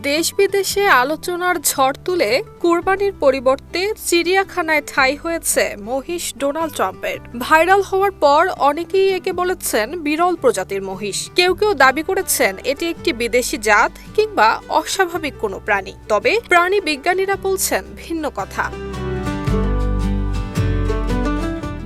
দেশ বিদেশে আলোচনার ঝড় তুলে কুরবানির পরিবর্তে চিড়িয়াখানায় ঠাঁই হয়েছে মহিষ ডোনাল্ড ট্রাম্পের। ভাইরাল হওয়ার পর অনেকেই একে বলেছেন বিরল প্রজাতির মহিষ। কেউ কেউ দাবি করেছেন এটি একটি বিদেশি জাত কিংবা অস্বাভাবিক কোনো প্রাণী। তবে প্রাণী বিজ্ঞানীরা বলছেন ভিন্ন কথা।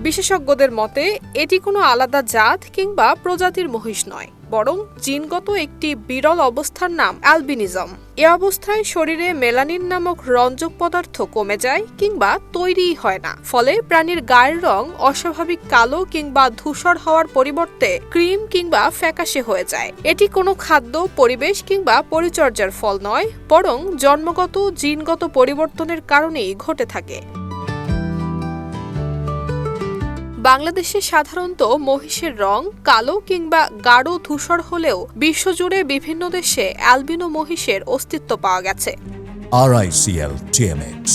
বিশেষজ্ঞদের মতে এটি কোনো আলাদা জাত কিংবা প্রজাতির মহিষ নয়, বরং জিনগত একটি বিরল অবস্থার নাম অ্যালবিনিজম। এ অবস্থায় শরীরে মেলানিন নামক রঞ্জক পদার্থ কমে যায় কিংবা তৈরিই হয় না। ফলে প্রাণীর গায়ের রং অস্বাভাবিক কালো কিংবা ধূসর হওয়ার পরিবর্তে ক্রিম কিংবা ফ্যাকাশে হয়ে যায়। এটি কোনো খাদ্য, পরিবেশ কিংবা পরিচর্যার ফল নয়, বরং জন্মগত জিনগত পরিবর্তনের কারণেই ঘটে থাকে। বাংলাদেশে সাধারণত মহিষের রং কালো কিংবা গাঢ় ধূসর হলেও বিশ্বজুড়ে বিভিন্ন দেশে অ্যালবিনো মহিষের অস্তিত্ব পাওয়া গেছে। RICL TMX,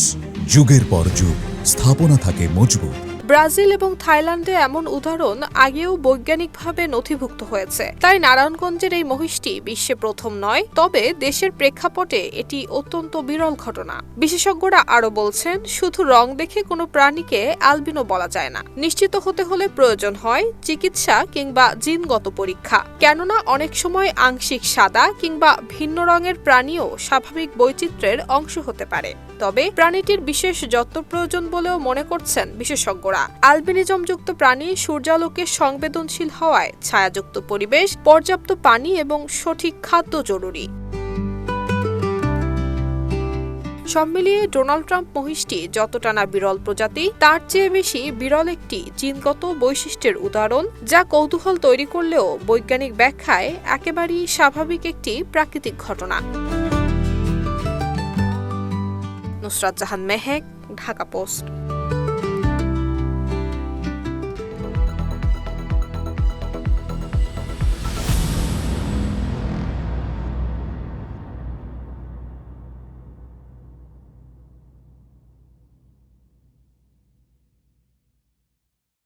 যুগের পর যুগ স্থাপনা থাকে মজবুত। ব্রাজিল এবং থাইল্যান্ডে এমন উদাহরণ আগেও বৈজ্ঞানিকভাবে নথিভুক্ত হয়েছে। তাই নারায়ণগঞ্জের এই মহিষটি বিশ্বে প্রথম নয়, তবে দেশের প্রেক্ষাপটে এটি অত্যন্ত বিরল ঘটনা। বিশেষজ্ঞরা আরও বলছেন, শুধু রং দেখে কোনো প্রাণীকে অ্যালবিনো বলা যায় না। নিশ্চিত হতে হলে প্রয়োজন হয় চিকিৎসা কিংবা জিনগত পরীক্ষা। কেননা অনেক সময় আংশিক সাদা কিংবা ভিন্ন রঙের প্রাণীও স্বাভাবিক বৈচিত্র্যের অংশ হতে পারে। তবে প্রাণীটির বিশেষ যত্ন প্রয়োজন বলেও মনে করছেন বিশেষজ্ঞরা। অ্যালবিনিজমযুক্ত প্রাণী সূর্যালোকে সংবেদনশীল হওয়ায় ছায়াযুক্ত পরিবেশ, পর্যাপ্ত পানি এবং সঠিক খাদ্য জরুরি। সব মিলিয়ে ডোনাল্ড ট্রাম্প মহিষটি যতটা না বিরল প্রজাতি, তার চেয়ে বেশি বিরল একটি জিনগত বৈশিষ্ট্যের উদাহরণ, যা কৌতূহল তৈরি করলেও বৈজ্ঞানিক ব্যাখ্যায় একেবারেই স্বাভাবিক একটি প্রাকৃতিক ঘটনা। নুসরাত জাহান মেহেক, ঢাকা পোস্ট।